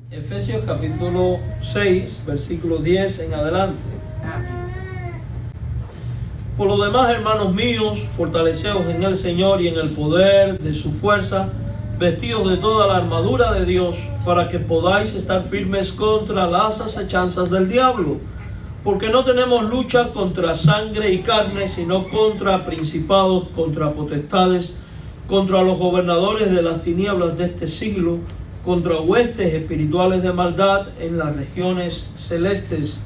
Efesios capítulo 6, versículo 10 en adelante. Por lo demás, hermanos míos, fortaleceos en el Señor y en el poder de su fuerza, vestidos de toda la armadura de Dios, para que podáis estar firmes contra las acechanzas del diablo. Porque no tenemos lucha contra sangre y carne, sino contra principados, contra potestades, contra los gobernadores de las tinieblas de este siglo, contra huestes espirituales de maldad en las regiones celestes.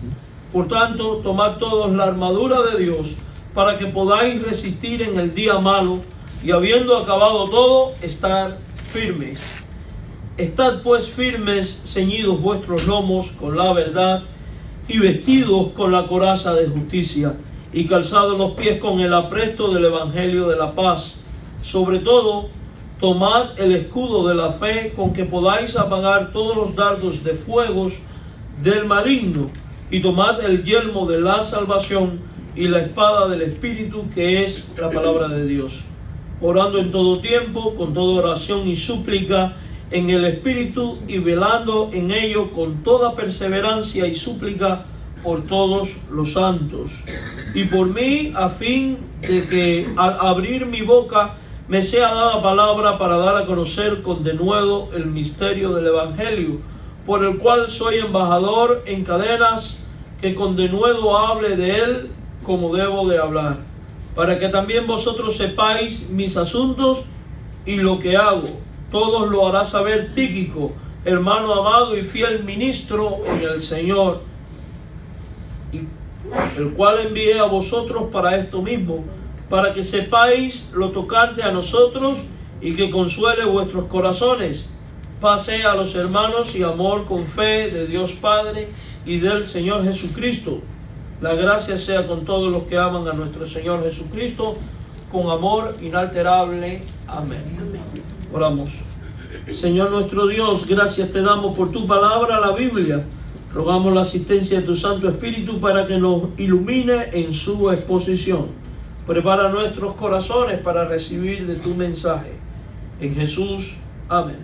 Por tanto, tomad todos la armadura de Dios, para que podáis resistir en el día malo, y habiendo acabado todo, estar firmes. Estad pues firmes, ceñidos vuestros lomos con la verdad, y vestidos con la coraza de justicia, y calzados los pies con el apresto del evangelio de la paz. Sobre todo, tomad el escudo de la fe, con que podáis apagar todos los dardos de fuegos del maligno, y tomad el yelmo de la salvación y la espada del Espíritu, que es la palabra de Dios, orando en todo tiempo, con toda oración y súplica en el Espíritu, y velando en ello con toda perseverancia y súplica por todos los santos, y por mí, a fin de que al abrir mi boca me sea dada palabra para dar a conocer con denuedo el misterio del Evangelio, por el cual soy embajador en cadenas, que con denuedo hable de él como debo de hablar, para que también vosotros sepáis mis asuntos y lo que hago. Todos lo hará saber Tíquico, hermano amado y fiel ministro en el Señor, el cual envié a vosotros para esto mismo, para que sepáis lo tocante a nosotros y que consuele vuestros corazones. Paz sea a los hermanos y amor con fe de Dios Padre y del Señor Jesucristo. La gracia sea con todos los que aman a nuestro Señor Jesucristo, con amor inalterable. Amén. Oramos. Señor nuestro Dios, gracias te damos por tu palabra, la Biblia. Rogamos la asistencia de tu Santo Espíritu para que nos ilumine en su exposición. Prepara nuestros corazones para recibir de tu mensaje. En Jesús, amén.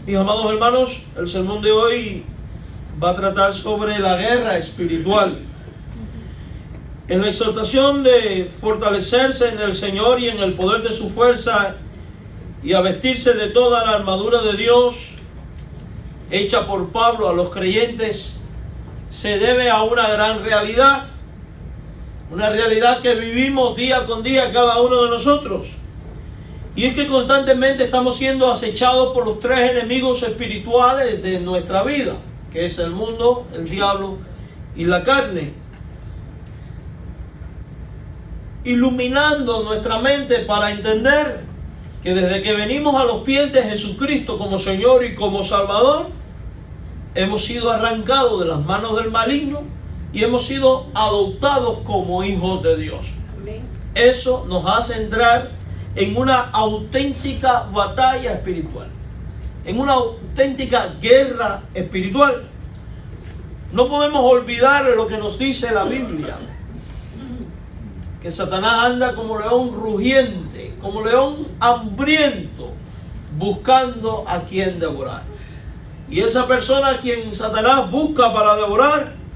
Mis amados hermanos, el sermón de hoy va a tratar sobre la guerra espiritual. En la exhortación de fortalecerse en el Señor y en el poder de su fuerza, y a vestirse de toda la armadura de Dios, hecha por Pablo a los creyentes, se debe a una gran realidad. Una realidad que vivimos día con día cada uno de nosotros. Y es que constantemente estamos siendo acechados por los tres enemigos espirituales de nuestra vida, que es el mundo, el diablo y la carne. Iluminando nuestra mente para entender que desde que venimos a los pies de Jesucristo como Señor y como Salvador, hemos sido arrancados de las manos del maligno y hemos sido adoptados como hijos de Dios. Amén. Eso nos hace entrar en una auténtica batalla espiritual, en una auténtica guerra espiritual. No podemos olvidar lo que nos dice la Biblia, que Satanás anda como león rugiente, como león hambriento, buscando a quien devorar. Y esa persona a quien Satanás busca para devorar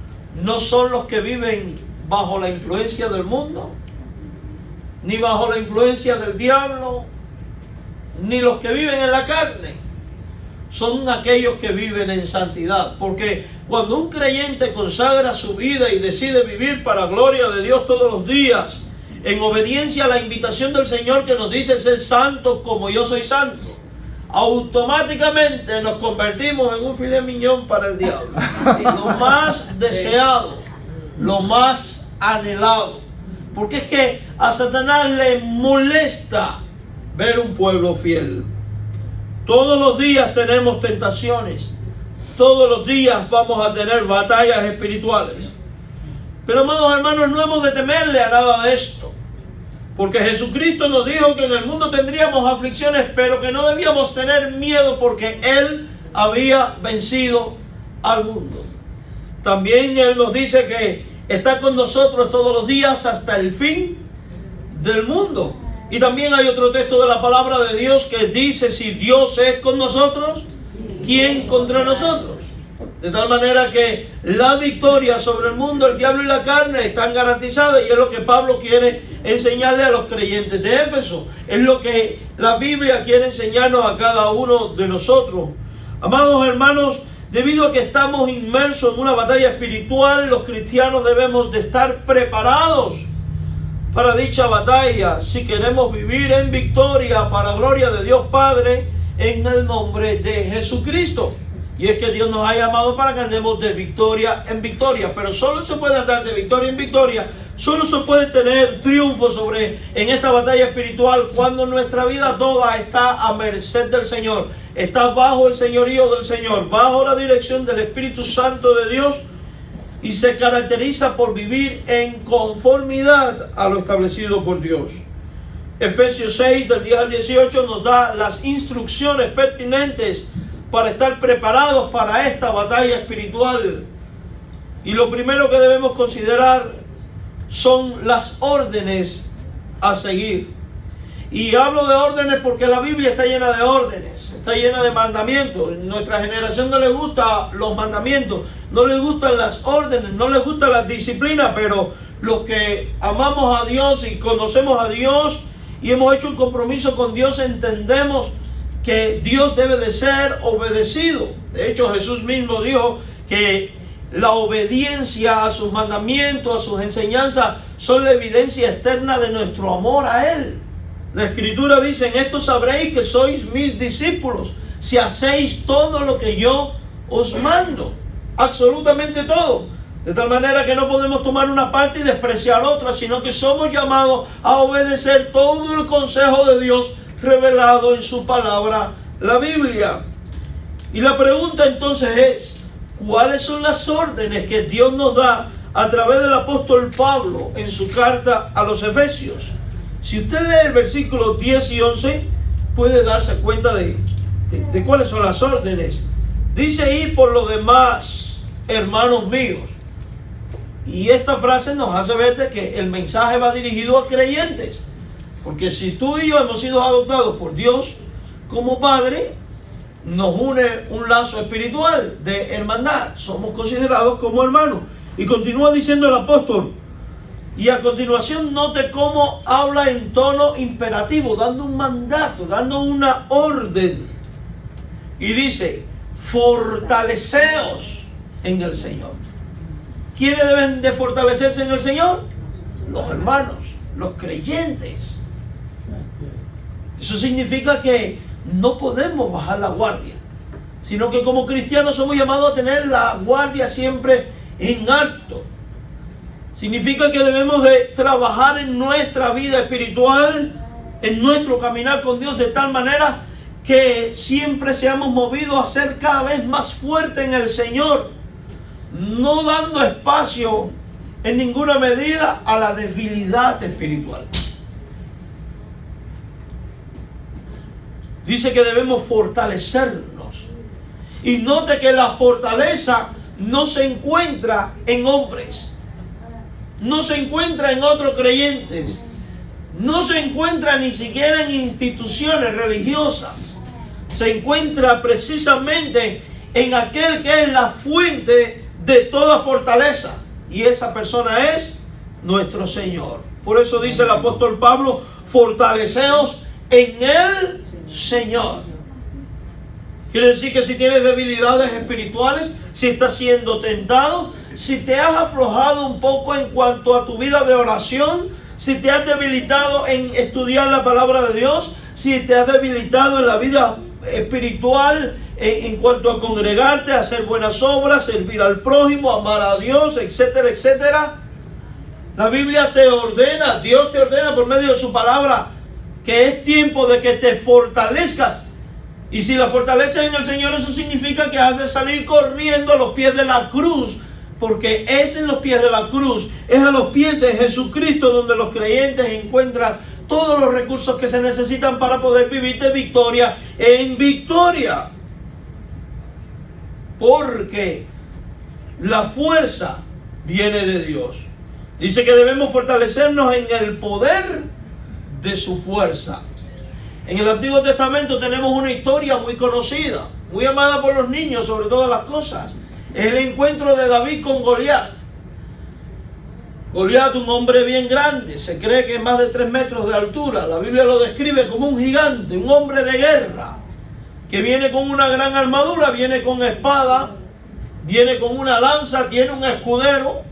no son los que viven bajo la influencia del mundo, ni bajo la influencia del diablo, ni los que viven en la carne. Son aquellos que viven en santidad. Porque cuando un creyente consagra su vida y decide vivir para la gloria de Dios todos los días, en obediencia a la invitación del Señor que nos dice ser santos como yo soy santo, automáticamente nos convertimos en un filet mignon para el diablo. Lo más deseado, lo más anhelado. Porque es que a Satanás le molesta ver un pueblo fiel. Todos los días tenemos tentaciones. Todos los días vamos a tener batallas espirituales. Pero, amados hermanos, no hemos de temerle a nada de esto. Porque Jesucristo nos dijo que en el mundo tendríamos aflicciones, pero que no debíamos tener miedo porque Él había vencido al mundo. También Él nos dice que está con nosotros todos los días hasta el fin del mundo. Y también hay otro texto de la palabra de Dios que dice: si Dios es con nosotros, ¿quién contra nosotros? De tal manera que la victoria sobre el mundo, el diablo y la carne están garantizadas, y es lo que Pablo quiere enseñarle a los creyentes de Éfeso. Es lo que la Biblia quiere enseñarnos a cada uno de nosotros. Amados hermanos, debido a que estamos inmersos en una batalla espiritual, los cristianos debemos de estar preparados para dicha batalla si queremos vivir en victoria para gloria de Dios Padre en el nombre de Jesucristo. Y es que Dios nos ha llamado para que andemos de victoria en victoria. Pero solo se puede andar de victoria en victoria, solo se puede tener triunfo en esta batalla espiritual cuando nuestra vida toda está a merced del Señor. Está bajo el señorío del Señor, bajo la dirección del Espíritu Santo de Dios, y se caracteriza por vivir en conformidad a lo establecido por Dios. Efesios 6, del 10 al 18, nos da las instrucciones pertinentes para estar preparados para esta batalla espiritual. Y lo primero que debemos considerar son las órdenes a seguir. Y hablo de órdenes porque la Biblia está llena de órdenes, está llena de mandamientos. En nuestra generación no les gustan los mandamientos, no les gustan las órdenes, no les gustan las disciplinas, pero los que amamos a Dios y conocemos a Dios y hemos hecho un compromiso con Dios, entendemos que Dios debe de ser obedecido. De hecho, Jesús mismo dijo que la obediencia a sus mandamientos, a sus enseñanzas, son la evidencia externa de nuestro amor a Él. La Escritura dice: en esto sabréis que sois mis discípulos, si hacéis todo lo que yo os mando. Absolutamente todo. De tal manera que no podemos tomar una parte y despreciar otra, sino que somos llamados a obedecer todo el consejo de Dios revelado en su palabra, la Biblia. Y la pregunta entonces es: ¿cuáles son las órdenes que Dios nos da a través del apóstol Pablo en su carta a los Efesios? Si usted lee el versículo 10 y 11, puede darse cuenta de cuáles son las órdenes. Dice ahí: por lo demás, hermanos míos. Y esta frase nos hace ver de que el mensaje va dirigido a creyentes. Porque si tú y yo hemos sido adoptados por Dios como Padre, nos une un lazo espiritual de hermandad. Somos considerados como hermanos. Y continúa diciendo el apóstol. Y a continuación note cómo habla en tono imperativo, dando un mandato, dando una orden. Y dice: fortaleceos en el Señor. ¿Quiénes deben de fortalecerse en el Señor? Los hermanos, los creyentes. Eso significa que no podemos bajar la guardia, sino que como cristianos somos llamados a tener la guardia siempre en alto. Significa que debemos de trabajar en nuestra vida espiritual, en nuestro caminar con Dios, de tal manera que siempre seamos movidos a ser cada vez más fuertes en el Señor, no dando espacio en ninguna medida a la debilidad espiritual. Dice que debemos fortalecernos. Y note que la fortaleza no se encuentra en hombres, no se encuentra en otros creyentes, no se encuentra ni siquiera en instituciones religiosas. Se encuentra precisamente en aquel que es la fuente de toda fortaleza, y esa persona es nuestro Señor. Por eso dice el apóstol Pablo: fortaleceos en el Señor. Quiere decir que si tienes debilidades espirituales, si estás siendo tentado, si te has aflojado un poco en cuanto a tu vida de oración, si te has debilitado en estudiar la palabra de Dios, si te has debilitado en la vida espiritual en cuanto a congregarte, a hacer buenas obras, servir al prójimo, amar a Dios, etcétera, etcétera. La Biblia te ordena, Dios te ordena por medio de su palabra, que es tiempo de que te fortalezcas. Y si la fortaleces en el Señor, eso significa que has de salir corriendo a los pies de la cruz, porque es en los pies de la cruz, es a los pies de Jesucristo donde los creyentes encuentran todos los recursos que se necesitan para poder vivir de victoria en victoria. Porque la fuerza viene de Dios. Dice que debemos fortalecernos en el poder de su fuerza. En el Antiguo Testamento tenemos una historia muy conocida, muy amada por los niños sobre todas las cosas. Es el encuentro de David con Goliat. Goliat, un hombre bien grande, se cree que es más de 3 metros de altura. La Biblia lo describe como un gigante, un hombre de guerra, que viene con una gran armadura, viene con espada, viene con una lanza, tiene un escudero.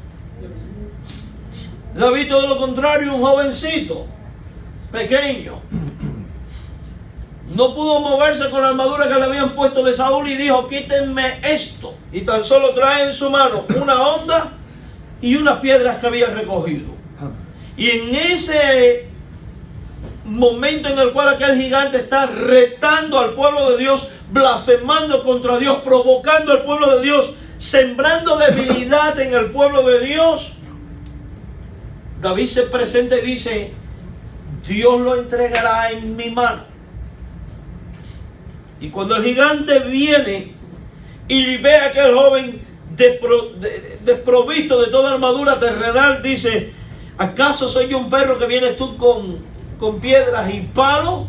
David, todo lo contrario, un jovencito, pequeño. No pudo moverse con la armadura que le habían puesto de Saúl y dijo: quítenme esto. Y tan solo trae en su mano una honda y unas piedras que había recogido. Y en ese momento en el cual aquel gigante está retando al pueblo de Dios, blasfemando contra Dios, provocando al pueblo de Dios, sembrando debilidad en el pueblo de Dios, David se presenta y dice: Dios lo entregará en mi mano. Y cuando el gigante viene y ve a aquel joven desprovisto de toda armadura terrenal, dice: ¿acaso soy yo un perro que vienes tú con piedras y palos?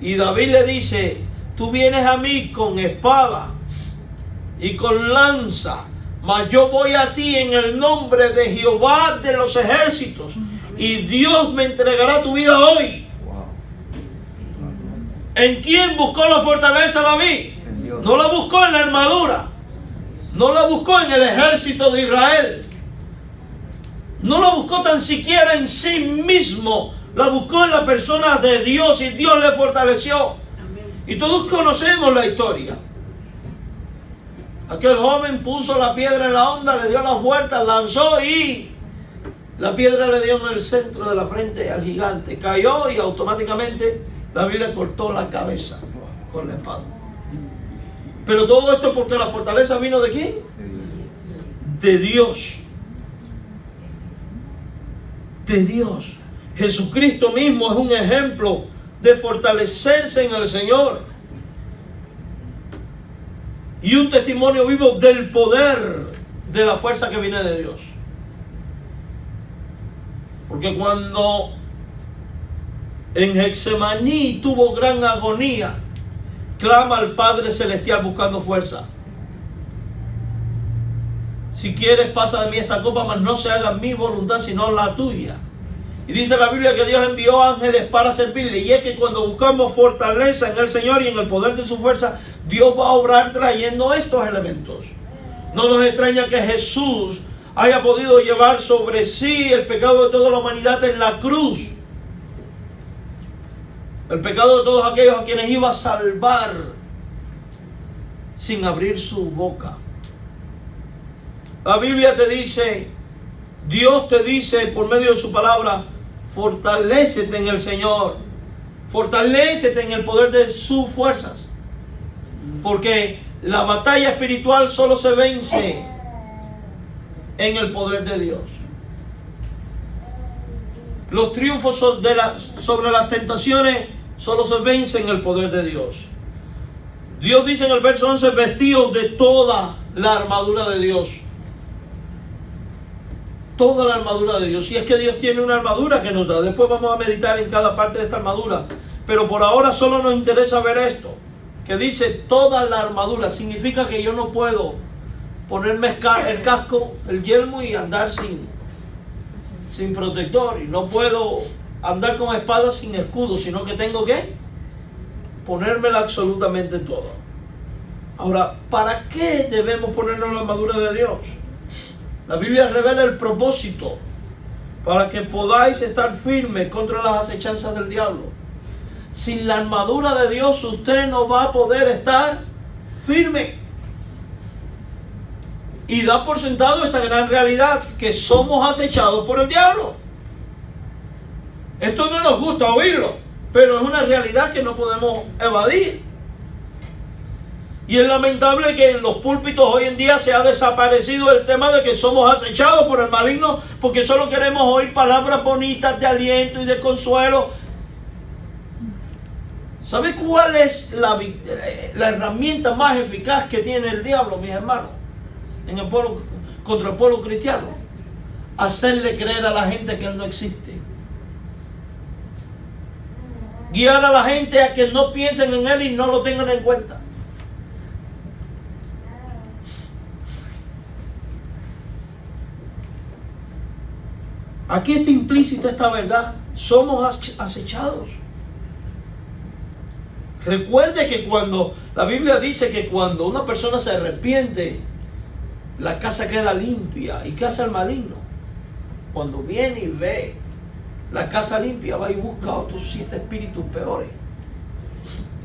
Y David le dice: tú vienes a mí con espada y con lanza, mas yo voy a ti en el nombre de Jehová de los ejércitos, y Dios me entregará tu vida hoy. ¿En quién buscó la fortaleza David? No la buscó en la armadura, no la buscó en el ejército de Israel, no la buscó tan siquiera en sí mismo, la buscó en la persona de Dios, y Dios le fortaleció. Y todos conocemos la historia. Aquel joven puso la piedra en la honda, le dio las vueltas, lanzó, y la piedra le dio en el centro de la frente al gigante. Cayó y automáticamente David le cortó la cabeza con la espada. Pero todo esto porque la fortaleza vino ¿de quién? De Dios. De Dios. Jesucristo mismo es un ejemplo de fortalecerse en el Señor. Y un testimonio vivo del poder de la fuerza que viene de Dios. Porque cuando en Getsemaní tuvo gran agonía, clama al Padre Celestial buscando fuerza. Si quieres, pasa de mí esta copa, mas no se haga mi voluntad sino la tuya. Y dice la Biblia que Dios envió ángeles para servirle. Y es que cuando buscamos fortaleza en el Señor y en el poder de su fuerza, Dios va a obrar trayendo estos elementos. No nos extraña que Jesús haya podido llevar sobre sí el pecado de toda la humanidad en la cruz. El pecado de todos aquellos a quienes iba a salvar sin abrir su boca. La Biblia te dice, Dios te dice por medio de su palabra: fortalécete en el Señor, fortalécete en el poder de sus fuerzas. Porque la batalla espiritual solo se vence en el poder de Dios. Los triunfos sobre las tentaciones solo se vencen en el poder de Dios. Dios dice en el verso 11: vestidos de toda la armadura de Dios. Toda la armadura de Dios. Y es que Dios tiene una armadura que nos da. Después vamos a meditar en cada parte de esta armadura. Pero por ahora solo nos interesa ver esto, que dice toda la armadura. Significa que yo no puedo ponerme el casco, el yelmo y andar sin protector. Y no puedo andar con espada sin escudo, sino que tengo que ponérmela absolutamente toda. Ahora, ¿para qué debemos ponernos la armadura de Dios? La Biblia revela el propósito: para que podáis estar firmes contra las acechanzas del diablo. Sin la armadura de Dios usted no va a poder estar firme. Y da por sentado esta gran realidad, que somos acechados por el diablo. Esto no nos gusta oírlo, pero es una realidad que no podemos evadir. Y es lamentable que en los púlpitos hoy en día se ha desaparecido el tema de que somos acechados por el maligno, porque solo queremos oír palabras bonitas de aliento y de consuelo. ¿Sabes cuál es la herramienta más eficaz que tiene el diablo, mis hermanos, en el pueblo, contra el pueblo cristiano? Hacerle creer a la gente que él no existe. guiar a la gente a que no piensen en Él y no lo tengan en cuenta. Aquí está implícita esta verdad. Somos acechados. Recuerde que cuando la Biblia dice que cuando una persona se arrepiente, la casa queda limpia. ¿Y qué hace el maligno? Cuando viene y ve la casa limpia, va y busca otros 7 espíritus peores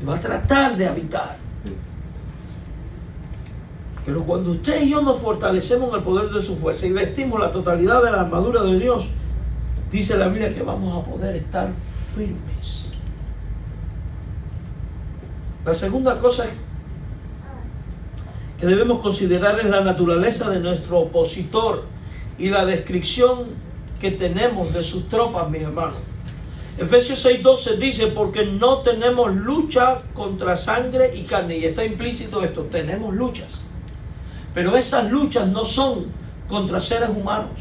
y va a tratar de habitar. Pero cuando usted y yo nos fortalecemos en el poder de su fuerza y vestimos la totalidad de la armadura de Dios, dice la Biblia que vamos a poder estar firmes. La segunda cosa que debemos considerar es la naturaleza de nuestro opositor y la descripción que tenemos de sus tropas, mis hermanos. Efesios 6:12 dice, porque no tenemos lucha contra sangre y carne. Y está implícito esto, tenemos luchas. Pero esas luchas no son contra seres humanos.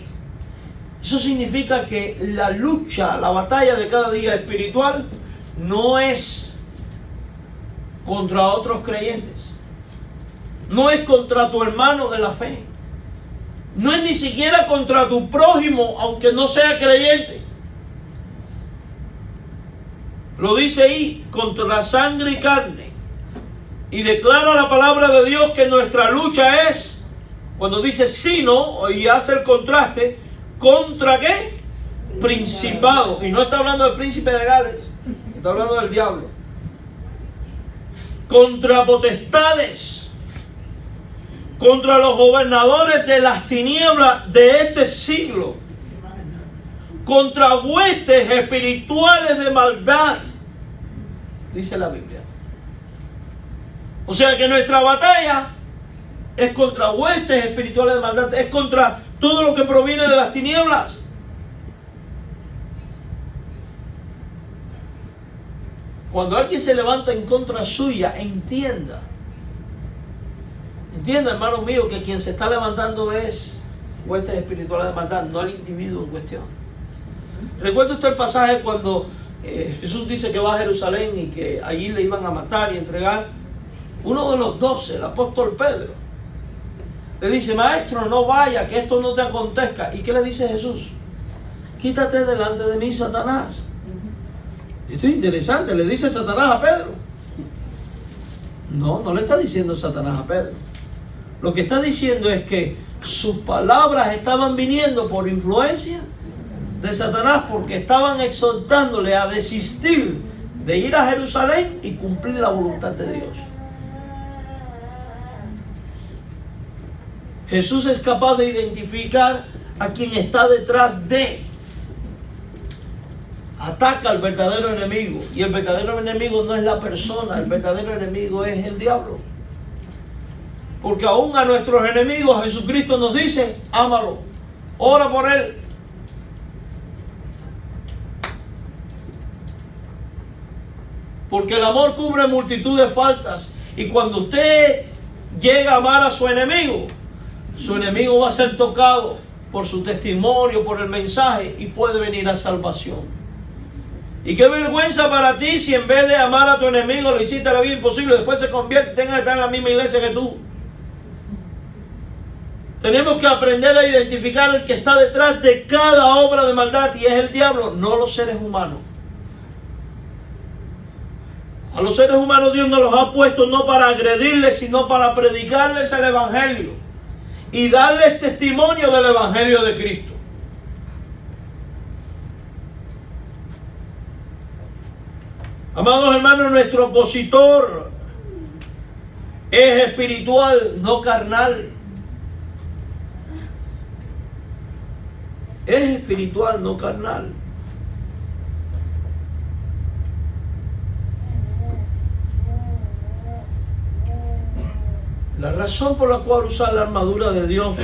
Eso significa que la lucha, la batalla de cada día espiritual no es contra otros creyentes. No es contra tu hermano de la fe. No es ni siquiera contra tu prójimo, aunque no sea creyente. Lo dice ahí, contra sangre y carne. Y declara la palabra de Dios que nuestra lucha es, cuando dice sino, y hace el contraste, ¿contra qué? Principado. Y no está hablando del príncipe de Gales, está hablando del diablo. Contra potestades, contra los gobernadores de las tinieblas de este siglo, contra huestes espirituales de maldad, dice la Biblia. O sea que nuestra batalla es contra huestes espirituales de maldad, es contra todo lo que proviene de las tinieblas. Cuando alguien se levanta en contra suya, entienda, hermano mío, que quien se está levantando es huestes espirituales de maldad, no el individuo en cuestión. ¿Recuerda usted el pasaje cuando Jesús dice que va a Jerusalén y que allí le iban a matar y entregar? Uno de los 12, el apóstol Pedro, le dice, maestro, no vaya, que esto no te acontezca. ¿Y qué le dice Jesús? Quítate delante de mí, Satanás. Esto es interesante, le dice Satanás a Pedro. No le está diciendo Satanás a Pedro. Lo que está diciendo es que sus palabras estaban viniendo por influencia de Satanás, porque estaban exhortándole a desistir de ir a Jerusalén y cumplir la voluntad de Dios. Jesús es capaz de identificar a quien está detrás de. Ataca al verdadero enemigo. Y el verdadero enemigo no es la persona, el verdadero enemigo es el diablo. Porque aún a nuestros enemigos Jesucristo nos dice, ámalo, ora por él. Porque el amor cubre multitud de faltas. Y cuando usted llega a amar a su enemigo va a ser tocado por su testimonio, por el mensaje, y puede venir a salvación. Y qué vergüenza para ti si en vez de amar a tu enemigo lo hiciste la vida imposible, después se convierte y tenga que estar en la misma iglesia que tú. Tenemos que aprender a identificar el que está detrás de cada obra de maldad, y es el diablo, no los seres humanos. A los seres humanos Dios nos los ha puesto no para agredirles, sino para predicarles el Evangelio y darles testimonio del Evangelio de Cristo. Amados hermanos, nuestro opositor es espiritual, no carnal. Es espiritual, no carnal. La razón por la cual usar la armadura de Dios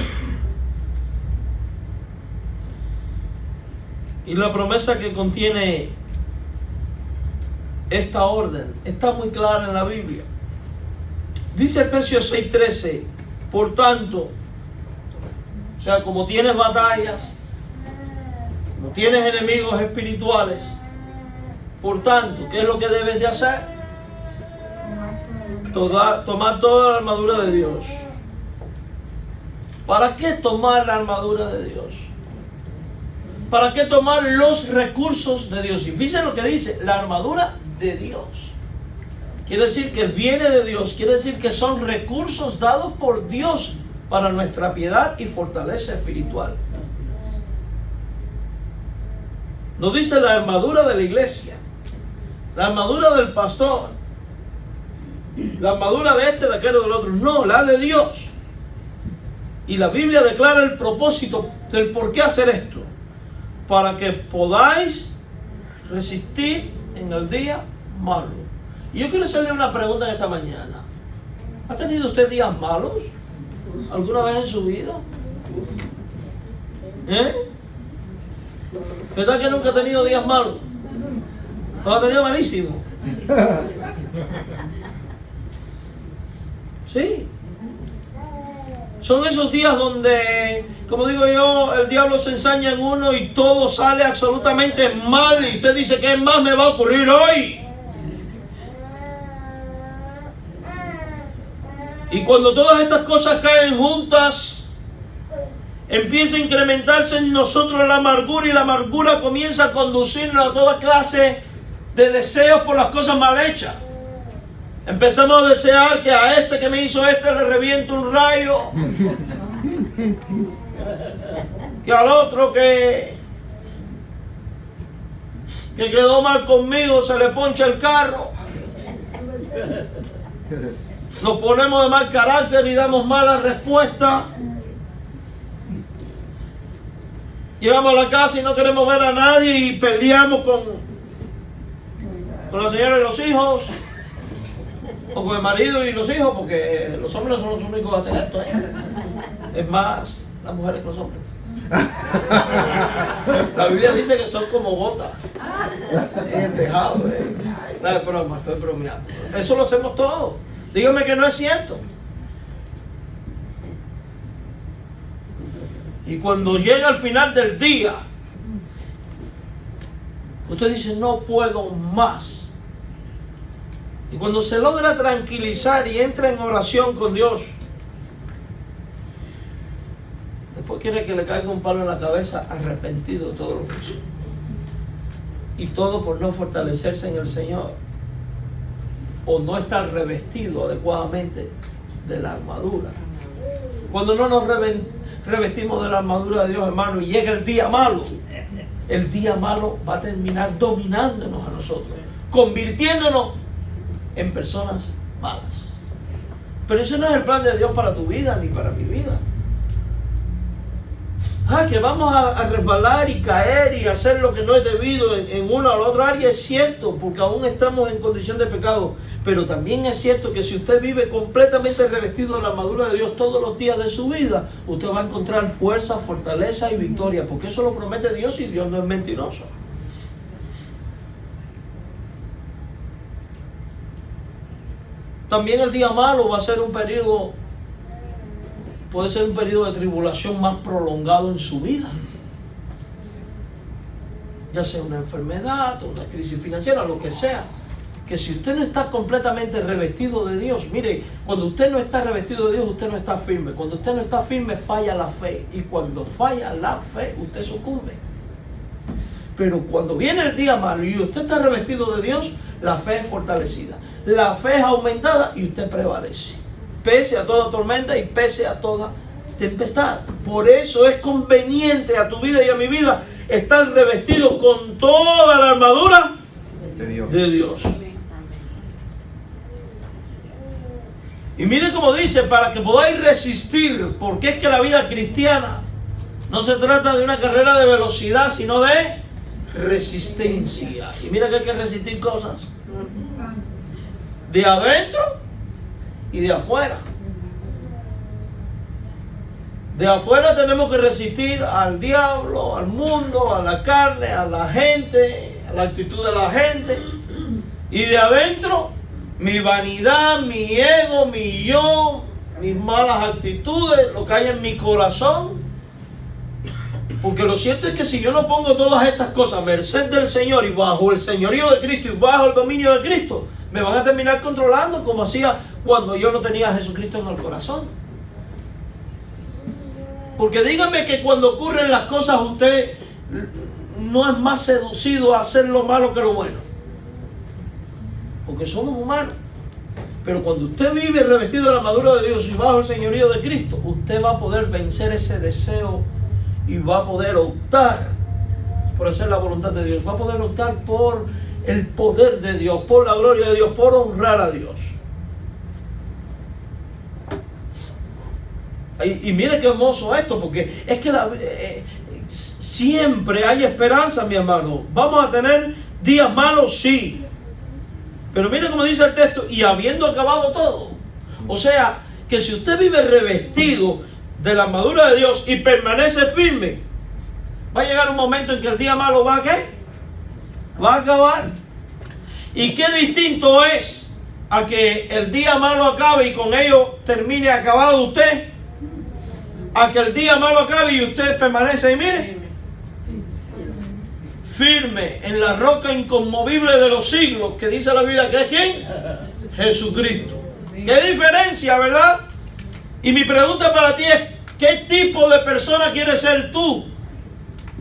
y la promesa que contiene esta orden está muy clara en la Biblia. Dice Efesios 6:13, por tanto, o sea, como tienes batallas, como tienes enemigos espirituales, Por tanto, ¿qué es lo que debes de hacer? Tomar toda la armadura de Dios. ¿Para qué tomar la armadura de Dios? ¿Para qué tomar los recursos de Dios? Y fíjense lo que dice, la armadura de Dios. Quiere decir que viene de Dios, quiere decir que son recursos dados por Dios para nuestra piedad y fortaleza espiritual. No dice la armadura de la iglesia, la armadura del pastor, la armadura de este, de aquel o del otro. No, la de Dios. Y la Biblia declara el propósito del por qué hacer esto. Para que podáis resistir en el día malo. Y yo quiero hacerle una pregunta en esta mañana. ¿Ha tenido usted días malos alguna vez en su vida? ¿Verdad que nunca ha tenido días malos? ¿Los ha tenido malísimos? Sí. Son esos días donde, como digo yo, el diablo se ensaña en uno y todo sale absolutamente mal. Y usted dice, ¿qué más me va a ocurrir hoy? Y cuando todas estas cosas caen juntas, empieza a incrementarse en nosotros la amargura, y la amargura comienza a conducirnos a toda clase de deseos por las cosas mal hechas. Empezamos a desear que a este que me hizo le reviente un rayo, que al otro que quedó mal conmigo se le poncha el carro. Nos ponemos de mal carácter y damos mala respuesta. Llegamos a la casa y no queremos ver a nadie y peleamos con la señora y los hijos, o con el marido y los hijos, porque los hombres no son los únicos que hacen esto. Es más, las mujeres que los hombres. La Biblia dice que son como gotas en el tejado. No es broma, estoy bromeando. Eso lo hacemos todos. Dígame que no es cierto. Y cuando llega al final del día, usted dice, no puedo más. Y cuando se logra tranquilizar y entra en oración con Dios, después quiere que le caiga un palo en la cabeza, arrepentido de todo lo que hizo. Y todo por no fortalecerse en el Señor, o no estar revestido adecuadamente de la armadura. Cuando no nos revestimos de la armadura de Dios, hermano, y llega el día malo va a terminar dominándonos a nosotros, convirtiéndonos en personas malas. Pero eso no es el plan de Dios para tu vida ni para mi vida. Que vamos a resbalar y caer y hacer lo que no es debido en una o la otra área, es cierto, porque aún estamos en condición de pecado. Pero también es cierto que si usted vive completamente revestido de la armadura de Dios todos los días de su vida, usted va a encontrar fuerza, fortaleza y victoria, porque eso lo promete Dios y Dios no es mentiroso. También el día malo va a ser un periodo, puede ser un periodo de tribulación más prolongado en su vida. Ya sea una enfermedad, una crisis financiera, lo que sea. Que si usted no está completamente revestido de Dios, mire, cuando usted no está revestido de Dios, usted no está firme. Cuando usted no está firme, falla la fe. Y cuando falla la fe, usted sucumbe. Pero cuando viene el día malo y usted está revestido de Dios, la fe es fortalecida. La fe es aumentada y usted prevalece. Pese a toda tormenta y pese a toda tempestad. Por eso es conveniente a tu vida y a mi vida estar revestidos con toda la armadura de Dios. Y mire cómo dice, para que podáis resistir, porque es que la vida cristiana no se trata de una carrera de velocidad, sino de resistencia. Y mira que hay que resistir cosas de adentro y de afuera. De afuera tenemos que resistir al diablo, al mundo, a la carne, a la gente, a la actitud de la gente. Y de adentro, mi vanidad, mi ego, mi yo, mis malas actitudes, lo que hay en mi corazón. Porque lo cierto es que si yo no pongo todas estas cosas a merced del Señor y bajo el señorío de Cristo y bajo el dominio de Cristo, me van a terminar controlando como hacía cuando yo no tenía a Jesucristo en el corazón. Porque dígame que cuando ocurren las cosas usted no es más seducido a hacer lo malo que lo bueno. Porque somos humanos. Pero cuando usted vive revestido de la armadura de Dios y bajo el señorío de Cristo, usted va a poder vencer ese deseo y va a poder optar por hacer la voluntad de Dios. Va a poder optar por el poder de Dios, por la gloria de Dios, por honrar a Dios. Y mire qué hermoso esto, porque es que siempre hay esperanza, mi hermano. Vamos a tener días malos, sí. Pero mire cómo dice el texto, y habiendo acabado todo. O sea, que si usted vive revestido de la armadura de Dios y permanece firme, va a llegar un momento en que el día malo va a ¿qué? Va a acabar. Y qué distinto es a que el día malo acabe y con ello termine acabado usted, a que el día malo acabe y usted permanece y mire, firme en la roca inconmovible de los siglos, que dice la Biblia que es ¿quién? Jesucristo. Qué diferencia, ¿verdad? Y mi pregunta para ti es, ¿qué tipo de persona quieres ser tú?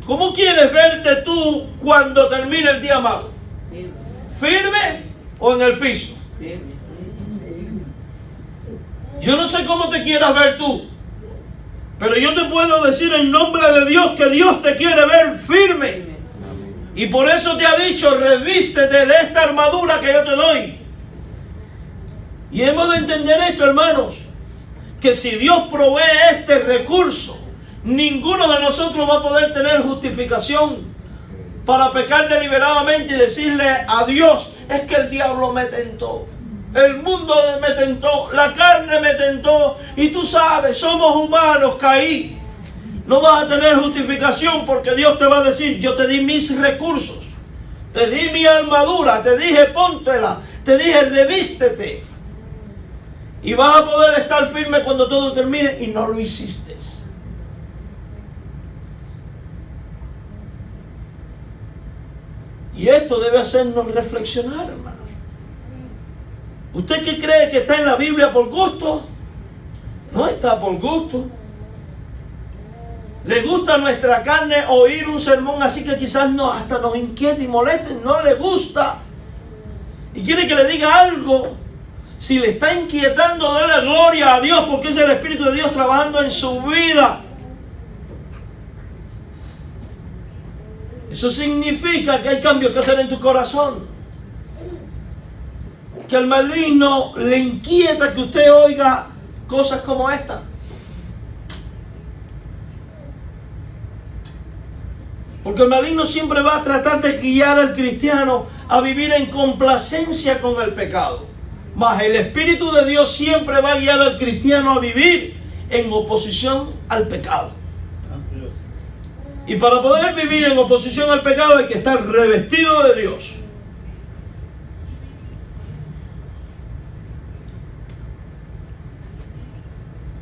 ¿Cómo quieres verte tú cuando termine el día malo? ¿Firme o en el piso? Yo no sé cómo te quieras ver tú, pero yo te puedo decir en nombre de Dios que Dios te quiere ver firme. Y por eso te ha dicho, revístete de esta armadura que yo te doy. Y hemos de entender esto, hermanos, que si Dios provee este recurso, ninguno de nosotros va a poder tener justificación para pecar deliberadamente y decirle a Dios, es que el diablo me tentó, el mundo me tentó, la carne me tentó, y tú sabes, somos humanos, caí. No vas a tener justificación porque Dios te va a decir, yo te di mis recursos, te di mi armadura, te dije póntela, te dije revístete. Y vas a poder estar firme cuando todo termine y no lo hiciste. Y esto debe hacernos reflexionar, hermanos. ¿Usted qué cree que está en la Biblia por gusto? No está por gusto. ¿Le gusta a nuestra carne oír un sermón así que quizás hasta nos inquiete y moleste? No le gusta. Y quiere que le diga algo. Si le está inquietando, déle gloria a Dios, porque es el Espíritu de Dios trabajando en su vida. Eso significa que hay cambios que hacer en tu corazón. Que al maligno le inquieta que usted oiga cosas como esta. Porque el maligno siempre va a tratar de guiar al cristiano a vivir en complacencia con el pecado. Mas el Espíritu de Dios siempre va a guiar al cristiano a vivir en oposición al pecado. Y para poder vivir en oposición al pecado hay que estar revestido de Dios.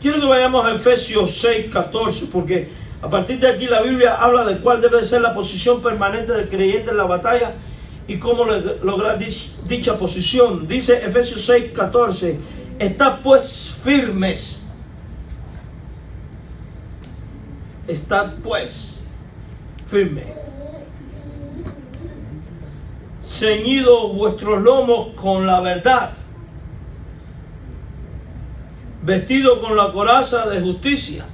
Quiero que vayamos a Efesios 6:14, porque a partir de aquí la Biblia habla de cuál debe ser la posición permanente del creyente en la batalla y cómo lograr dicha posición. Dice Efesios 6:14, estad pues firmes. Estad pues firme, ceñidos vuestros lomos con la verdad, vestidos con la coraza de justicia.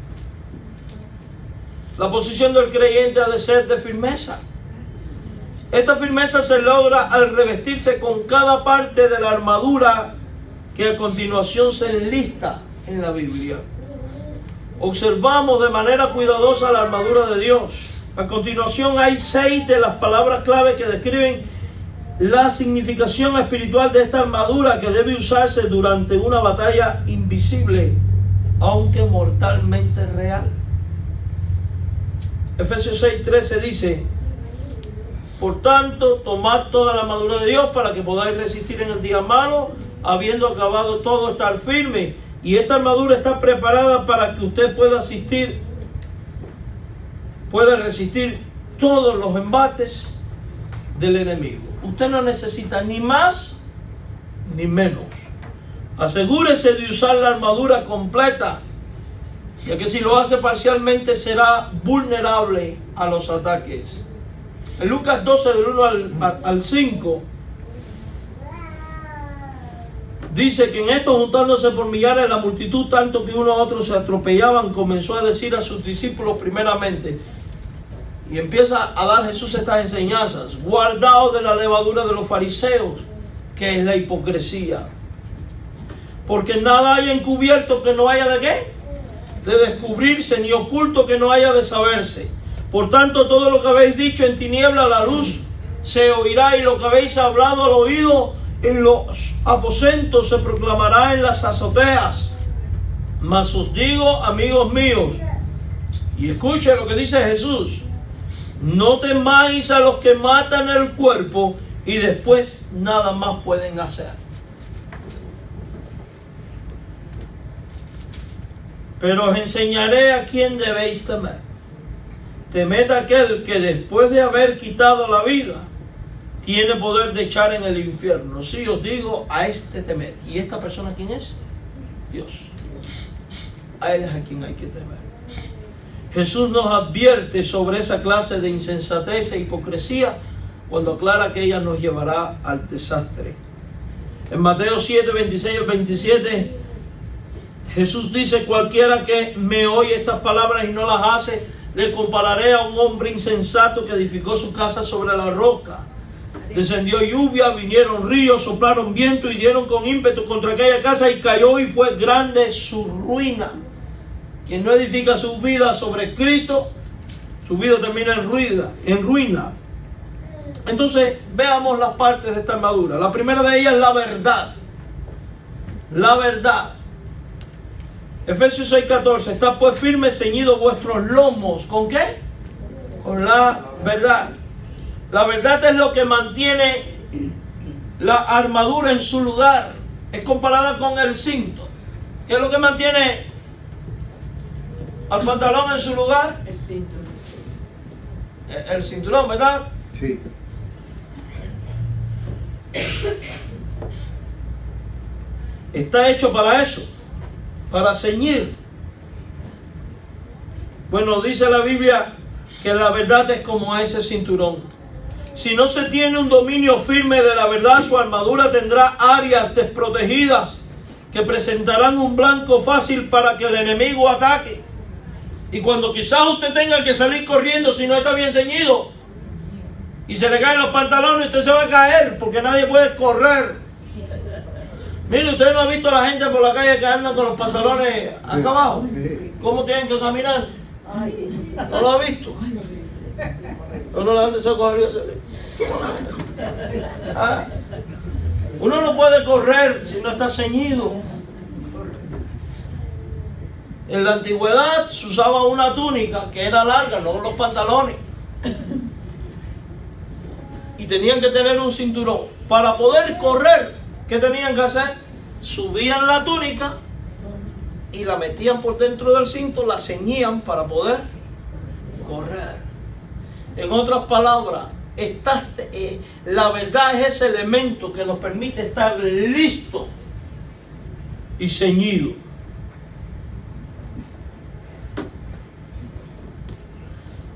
La posición del creyente ha de ser de firmeza. Esta firmeza se logra al revestirse con cada parte de la armadura que a continuación se enlista en la Biblia. Observamos de manera cuidadosa la armadura de Dios. A continuación hay 6 de las palabras clave que describen la significación espiritual de esta armadura que debe usarse durante una batalla invisible, aunque mortalmente real. Efesios 6:13 dice, por tanto, tomad toda la armadura de Dios para que podáis resistir en el día malo, habiendo acabado todo, estar firme. Y esta armadura está preparada para que usted pueda puede resistir todos los embates del enemigo. Usted no necesita ni más ni menos. Asegúrese de usar la armadura completa, ya que si lo hace parcialmente será vulnerable a los ataques. En Lucas 12, del 1 al 5, dice que en esto, juntándose por millares la multitud, tanto que uno a otro se atropellaban, comenzó a decir a sus discípulos primeramente, y empieza a dar Jesús estas enseñanzas: guardaos de la levadura de los fariseos, que es la hipocresía. Porque nada hay encubierto que no haya de ¿qué? De descubrirse, ni oculto que no haya de saberse. Por tanto, todo lo que habéis dicho en tiniebla, la luz se oirá, y lo que habéis hablado al oído en los aposentos se proclamará en las azoteas. Mas os digo, amigos míos, y escuchen lo que dice Jesús: no temáis a los que matan el cuerpo y después nada más pueden hacer. Pero os enseñaré a quién debéis temer. Temed a aquel que después de haber quitado la vida tiene poder de echar en el infierno. Sí, os digo, a este temed. ¿Y esta persona quién es? Dios. A él es a quien hay que temer. Jesús nos advierte sobre esa clase de insensatez e hipocresía cuando aclara que ella nos llevará al desastre. En Mateo 7, 26 al 27, Jesús dice: cualquiera que me oye estas palabras y no las hace, le compararé a un hombre insensato que edificó su casa sobre la roca. Descendió lluvia, vinieron ríos, soplaron viento y dieron con ímpetu contra aquella casa, y cayó, y fue grande su ruina. Quien no edifica su vida sobre Cristo, su vida termina en ruina. Entonces, veamos las partes de esta armadura. La primera de ellas es la verdad. La verdad. Efesios 6:14. Está pues firmes, ceñidos vuestros lomos. ¿Con qué? Con la verdad. La verdad es lo que mantiene la armadura en su lugar. Es comparada con el cinto. ¿Qué es lo que mantiene al pantalón en su lugar? El cinturón. El cinturón, ¿verdad? Sí. Está hecho para eso, para ceñir. Bueno, dice la Biblia que la verdad es como ese cinturón. Si no se tiene un dominio firme de la verdad, su armadura tendrá áreas desprotegidas que presentarán un blanco fácil para que el enemigo ataque. Y cuando quizás usted tenga que salir corriendo si no está bien ceñido y se le caen los pantalones, usted se va a caer porque nadie puede correr. Mire, usted no ha visto a la gente por la calle que anda con los pantalones acá abajo. ¿Cómo tienen que caminar? ¿No lo ha visto? Uno la gente se cogería. Uno no puede correr si no está ceñido. En la antigüedad se usaba una túnica que era larga, no los pantalones. Y tenían que tener un cinturón. Para poder correr, ¿qué tenían que hacer? Subían la túnica y la metían por dentro del cinto, la ceñían para poder correr. En otras palabras, la verdad es ese elemento que nos permite estar listo y ceñido.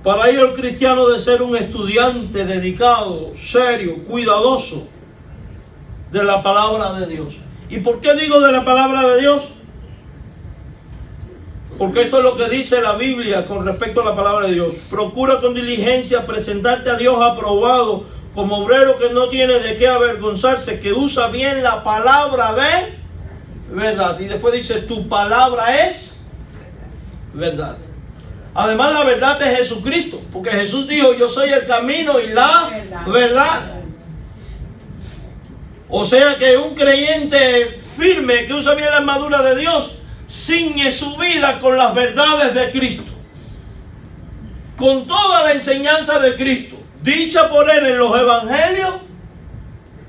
Para ello el cristiano debe ser un estudiante dedicado, serio, cuidadoso de la palabra de Dios. ¿Y por qué digo de la palabra de Dios? Porque esto es lo que dice la Biblia con respecto a la palabra de Dios. Procura con diligencia presentarte a Dios aprobado, como obrero que no tiene de qué avergonzarse, que usa bien la palabra de verdad. Y después dice, tu palabra es verdad. Además, la verdad es Jesucristo, porque Jesús dijo, yo soy el camino y la verdad. O sea que un creyente firme que usa bien la armadura de Dios ciñe su vida con las verdades de Cristo, con toda la enseñanza de Cristo, dicha por Él en los evangelios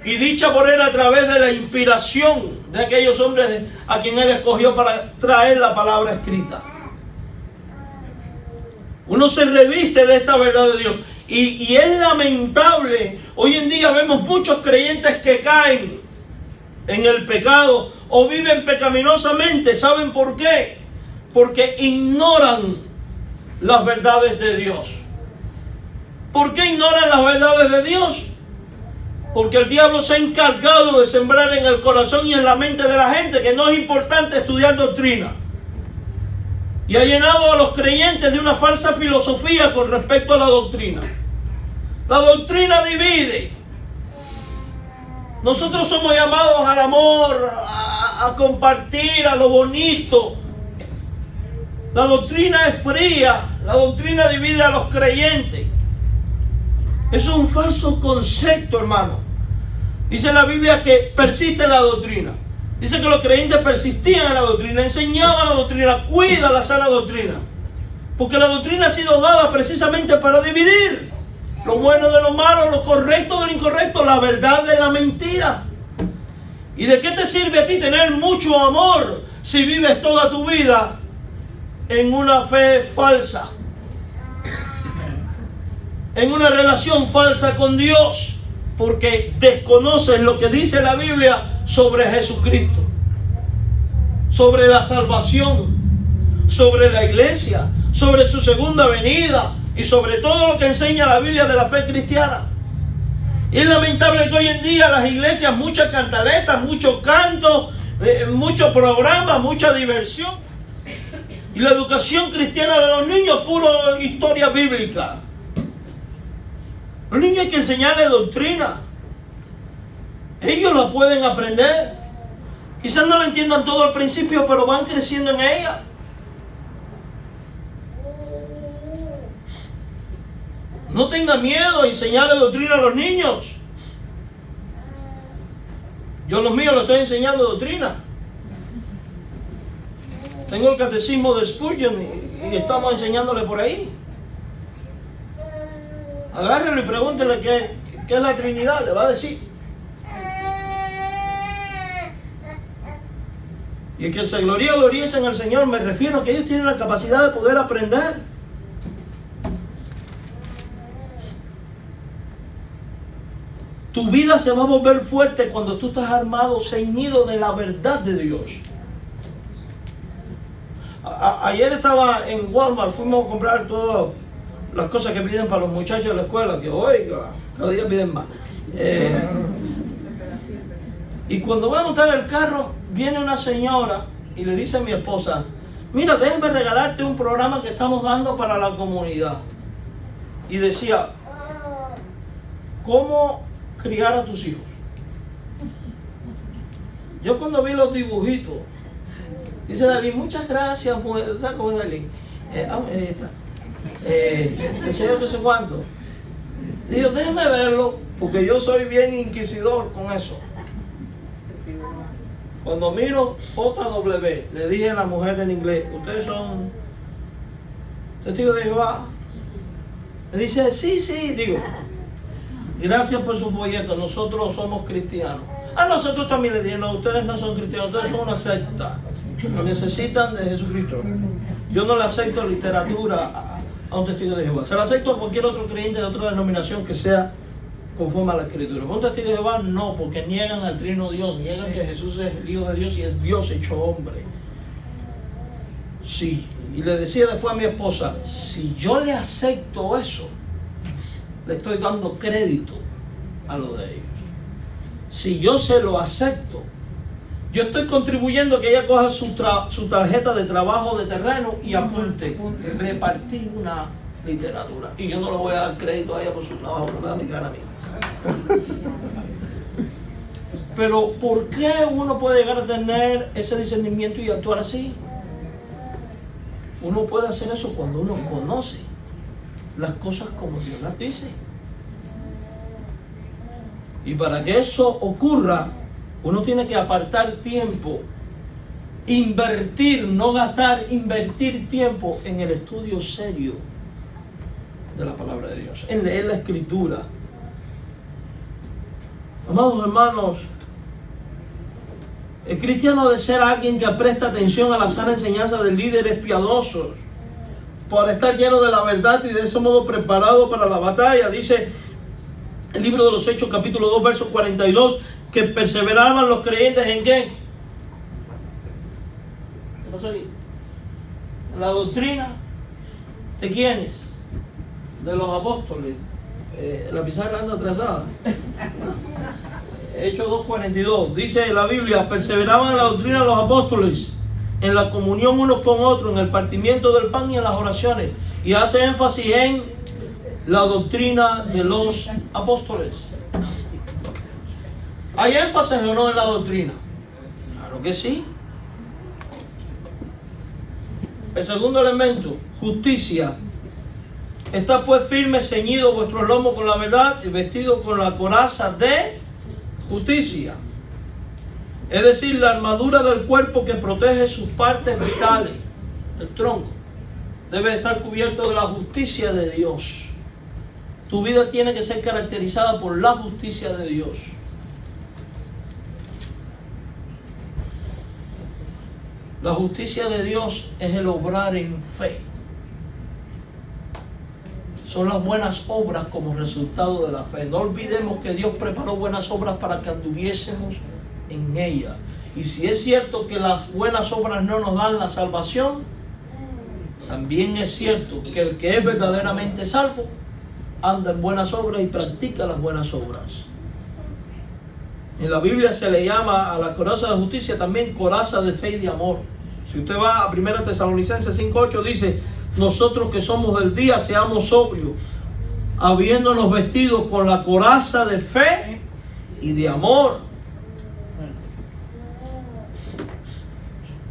y dicha por Él a través de la inspiración de aquellos hombres a quien Él escogió para traer la palabra escrita. Uno se reviste de esta verdad de Dios. Y es lamentable. Hoy en día vemos muchos creyentes que caen en el pecado o viven pecaminosamente. ¿Saben por qué? Porque ignoran las verdades de Dios. ¿Por qué ignoran las verdades de Dios? Porque el diablo se ha encargado de sembrar en el corazón y en la mente de la gente que no es importante estudiar doctrina. Y ha llenado a los creyentes de una falsa filosofía con respecto a la doctrina. La doctrina divide. Nosotros somos llamados al amor, a compartir, a lo bonito. La doctrina es fría. La doctrina divide a los creyentes. Eso es un falso concepto, hermano. Dice la Biblia que persiste en la doctrina. Dice que los creyentes persistían en la doctrina, enseñaban la doctrina, cuidan la sana doctrina. Porque la doctrina ha sido dada precisamente para dividir lo bueno de lo malo, lo correcto de lo incorrecto, la verdad de la mentira. ¿Y de qué te sirve a ti tener mucho amor si vives toda tu vida en una fe falsa? En una relación falsa con Dios. Porque desconoces lo que dice la Biblia sobre Jesucristo, sobre la salvación, sobre la iglesia, sobre su segunda venida y sobre todo lo que enseña la Biblia de la fe cristiana. Y es lamentable que hoy en día las iglesias, muchas cantaletas, mucho canto, mucho programa, mucha diversión. Y la educación cristiana de los niños, puro historia bíblica. Los niños hay que enseñarles doctrina. Ellos la pueden aprender. Quizás no la entiendan todo al principio, pero van creciendo en ella. No tenga miedo a enseñarle doctrina a los niños. Yo a los míos les estoy enseñando doctrina. Tengo el catecismo de Spurgeon y estamos enseñándole por ahí. Agárrelo y pregúntele qué es la Trinidad, le va a decir. Y el que se gloríese en el Señor, me refiero a que ellos tienen la capacidad de poder aprender. Tu vida se va a volver fuerte cuando tú estás armado, ceñido de la verdad de Dios. Ayer estaba en Walmart, fuimos a comprar todas las cosas que piden para los muchachos de la escuela, que oiga, cada día piden más. Y cuando voy a montar el carro, viene una señora y le dice a mi esposa: mira, déjame regalarte un programa que estamos dando para la comunidad. Y decía: ¿cómo criar a tus hijos? Yo cuando vi los dibujitos, dice Dalí, muchas gracias, ¿sabes cómo es Dalí? Ahí está. Que sé yo, que sé cuánto. Digo, déjeme verlo, porque yo soy bien inquisidor con eso. Cuando miro JW, le dije a la mujer en inglés: ¿ustedes son testigos de Jehová? Me dice: sí, sí. Digo, gracias por su folleto, nosotros somos cristianos. Nosotros también. Le dije: no, ustedes no son cristianos, ustedes son una secta. Lo necesitan de Jesucristo. Yo no le acepto literatura a un testigo de Jehová. Se la acepto a cualquier otro creyente de otra denominación que sea conforme a la Escritura. Un testigo de Jehová no, porque niegan al Trino Dios, niegan que Jesús es el Hijo de Dios y es Dios hecho hombre. Sí, y le decía después a mi esposa: si yo le acepto eso, le estoy dando crédito a lo de ellos. Si yo se lo acepto, yo estoy contribuyendo a que ella coja su tarjeta de trabajo de terreno y apunte: repartir una literatura. Y yo no le voy a dar crédito a ella por su trabajo, no me da mi gana a mí. Pero ¿por qué uno puede llegar a tener ese discernimiento y actuar así? Uno puede hacer eso cuando uno conoce las cosas como Dios las dice. Y para que eso ocurra, uno tiene que apartar tiempo, invertir, no gastar, invertir tiempo en el estudio serio de la palabra de Dios, en leer la Escritura. Amados hermanos, el cristiano debe ser alguien que presta atención a la sana enseñanza de líderes piadosos, para estar lleno de la verdad y de ese modo preparado para la batalla. Dice el libro de los Hechos, capítulo 2, verso 42, que perseveraban los creyentes ¿en qué? ¿Qué pasó aquí? En la doctrina. ¿De quiénes? De los apóstoles. La pizarra anda atrasada. Hechos 2:42. Dice la Biblia: perseveraban en la doctrina de los apóstoles, en la comunión unos con otros, en el partimiento del pan y en las oraciones. Y hace énfasis en la doctrina de los apóstoles. ¿Hay énfasis o no en la doctrina? Claro que sí. El segundo elemento, justicia. Está pues firme, ceñido vuestros lomos con la verdad y vestido con la coraza de justicia. Es decir, la armadura del cuerpo que protege sus partes vitales. El tronco debe estar cubierto de la justicia de Dios. Tu vida tiene que ser caracterizada por la justicia de Dios. La justicia de Dios es el obrar en fe. Son las buenas obras como resultado de la fe. No olvidemos que Dios preparó buenas obras para que anduviésemos en ellas. Y si es cierto que las buenas obras no nos dan la salvación, también es cierto que el que es verdaderamente salvo anda en buenas obras y practica las buenas obras. En la Biblia se le llama a la coraza de justicia también coraza de fe y de amor. Si usted va a 1 Tesalonicenses 5:8, dice: nosotros que somos del día seamos sobrios, habiéndonos vestido con la coraza de fe y de amor.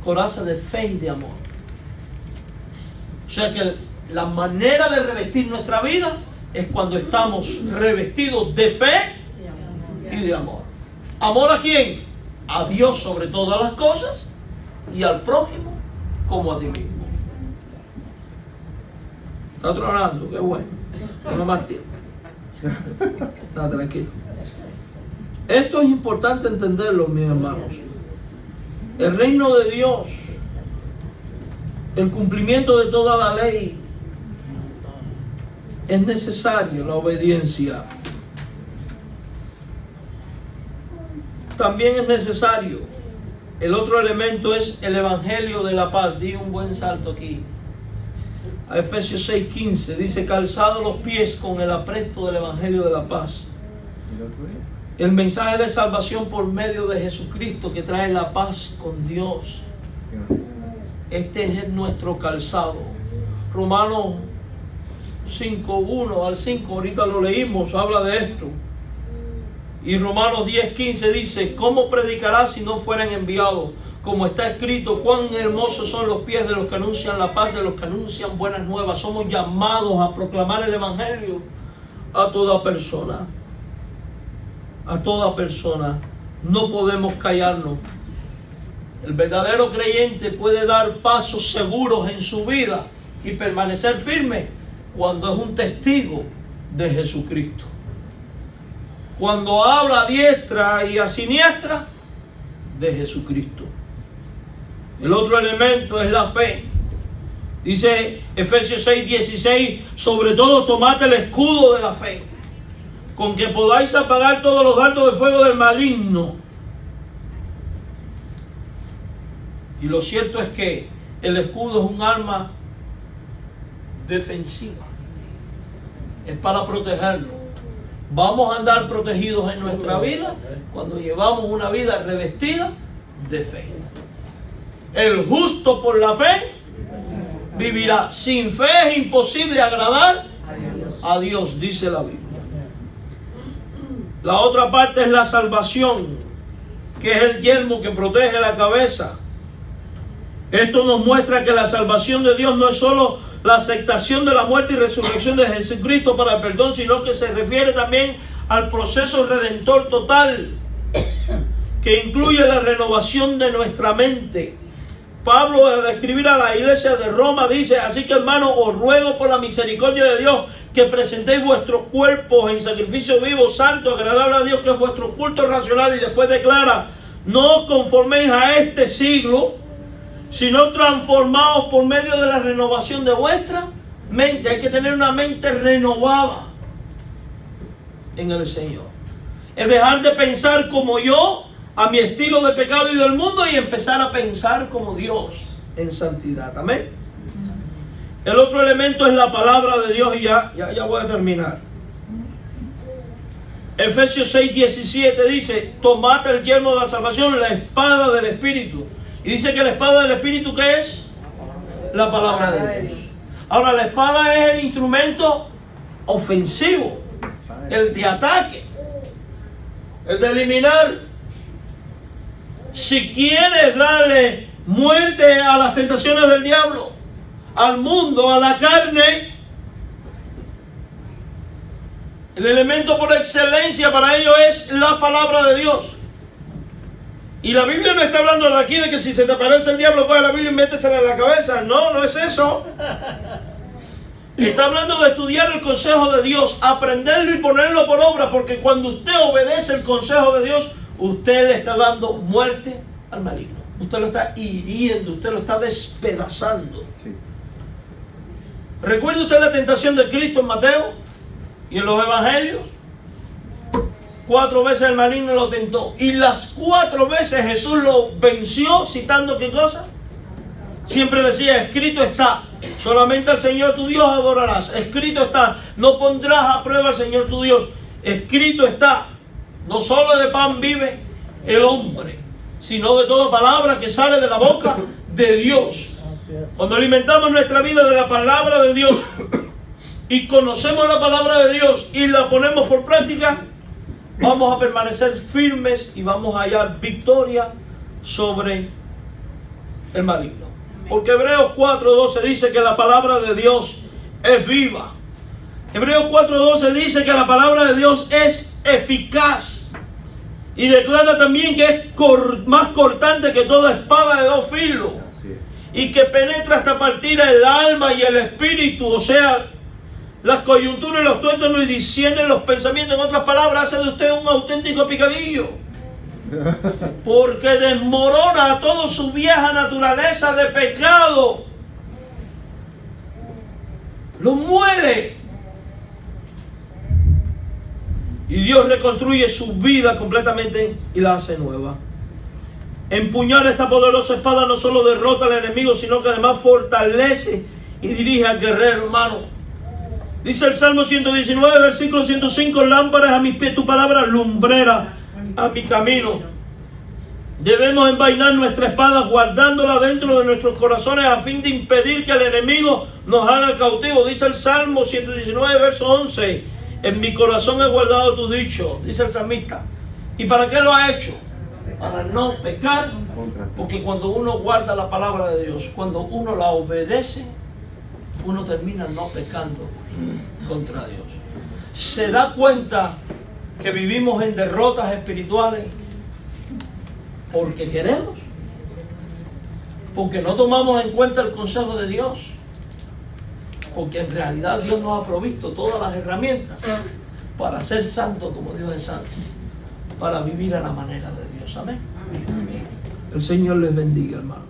Coraza de fe y de amor. O sea que la manera de revestir nuestra vida es cuando estamos revestidos de fe y de amor. ¿Amor a quién? A Dios sobre todas las cosas y al prójimo como a ti mismo. Está tronando, qué bueno. No más tiempo. Está tranquilo. Esto es importante entenderlo, mis hermanos. El reino de Dios, el cumplimiento de toda la ley, es necesario la obediencia. También es necesario. El otro elemento es el evangelio de la paz. Di un buen salto aquí. A Efesios 6:15 dice: calzados los pies con el apresto del evangelio de la paz. El mensaje de salvación por medio de Jesucristo que trae la paz con Dios. Este es nuestro calzado. Romanos 5:1 al 5, ahorita lo leímos, habla de esto. Y Romanos 10:15 dice: ¿cómo predicará si no fueran enviados? Como está escrito: cuán hermosos son los pies de los que anuncian la paz, de los que anuncian buenas nuevas. Somos llamados a proclamar el evangelio a toda persona. A toda persona. No podemos callarnos. El verdadero creyente puede dar pasos seguros en su vida y permanecer firme cuando es un testigo de Jesucristo. Cuando habla a diestra y a siniestra de Jesucristo. El otro elemento es la fe. Dice Efesios 6:16: sobre todo tomad el escudo de la fe, con que podáis apagar todos los dardos de fuego del maligno. Y lo cierto es que el escudo es un arma defensiva. Es para protegernos. Vamos a andar protegidos en nuestra vida cuando llevamos una vida revestida de fe. El justo por la fe vivirá. Sin fe es imposible agradar a Dios, dice la Biblia. La otra parte es la salvación, que es el yelmo que protege la cabeza. Esto nos muestra que la salvación de Dios no es solo la aceptación de la muerte y resurrección de Jesucristo para el perdón, sino que se refiere también al proceso redentor total, que incluye la renovación de nuestra mente. Pablo, al escribir a la iglesia de Roma, dice: así que, hermanos, os ruego por la misericordia de Dios que presentéis vuestros cuerpos en sacrificio vivo, santo, agradable a Dios, que es vuestro culto racional. Y después declara: no os conforméis a este siglo, sino transformados por medio de la renovación de vuestra mente. Hay que tener una mente renovada en el Señor. Es dejar de pensar como yo, a mi estilo de pecado y del mundo, y empezar a pensar como Dios en santidad. Amén. El otro elemento es la palabra de Dios, y ya voy a terminar. Efesios 6:17 dice: tomad el yelmo de la salvación, la espada del Espíritu. Y dice que la espada del Espíritu, ¿qué es? La palabra de Dios. Ahora, la espada es el instrumento ofensivo, el de ataque, el de eliminar. Si quieres darle muerte a las tentaciones del diablo, al mundo, a la carne, el elemento por excelencia para ello es la palabra de Dios. Y la Biblia no está hablando de aquí de que si se te aparece el diablo, coge la Biblia y métesela en la cabeza. No, no es eso. Está hablando de estudiar el consejo de Dios, aprenderlo y ponerlo por obra, porque cuando usted obedece el consejo de Dios, usted le está dando muerte al maligno. Usted lo está hiriendo, usted lo está despedazando. Sí. ¿Recuerda usted la tentación de Cristo en Mateo y en los evangelios? 4 veces el maligno lo tentó, y las 4 veces Jesús lo venció, citando ¿qué cosa? Siempre decía: escrito está, solamente al Señor tu Dios adorarás. Escrito está, no pondrás a prueba al Señor tu Dios. Escrito está, no solo de pan vive el hombre, sino de toda palabra que sale de la boca de Dios. Cuando alimentamos nuestra vida de la palabra de Dios y conocemos la palabra de Dios y la ponemos por práctica, vamos a permanecer firmes y vamos a hallar victoria sobre el maligno. Porque Hebreos 4:12 dice que la palabra de Dios es viva. Hebreos 4:12 dice que la palabra de Dios es eficaz. Y declara también que es más cortante que toda espada de 2 filos. Y que penetra hasta partir el alma y el espíritu, o sea, las coyunturas y los tuétanos, y discierne los pensamientos. En otras palabras, hace de usted un auténtico picadillo. Porque desmorona a toda su vieja naturaleza de pecado. Lo muere. Y Dios reconstruye su vida completamente y la hace nueva. Empuñar esta poderosa espada no solo derrota al enemigo, sino que además fortalece y dirige al guerrero, hermano. Dice el Salmo 119, versículo 105: lámparas a mis pies tu palabra, lumbrera a mi camino. Debemos envainar nuestra espada, guardándola dentro de nuestros corazones, a fin de impedir que el enemigo nos haga cautivos. Dice el Salmo 119, verso 11: en mi corazón he guardado tu dicho, dice el salmista. ¿Y para qué lo ha hecho? Para no pecar. Porque cuando uno guarda la palabra de Dios, cuando uno la obedece, uno termina no pecando contra Dios. Se da cuenta que vivimos en derrotas espirituales porque queremos, porque no tomamos en cuenta el consejo de Dios, porque en realidad Dios nos ha provisto todas las herramientas para ser santo como Dios es santo, para vivir a la manera de Dios. Amén. El Señor les bendiga, hermano.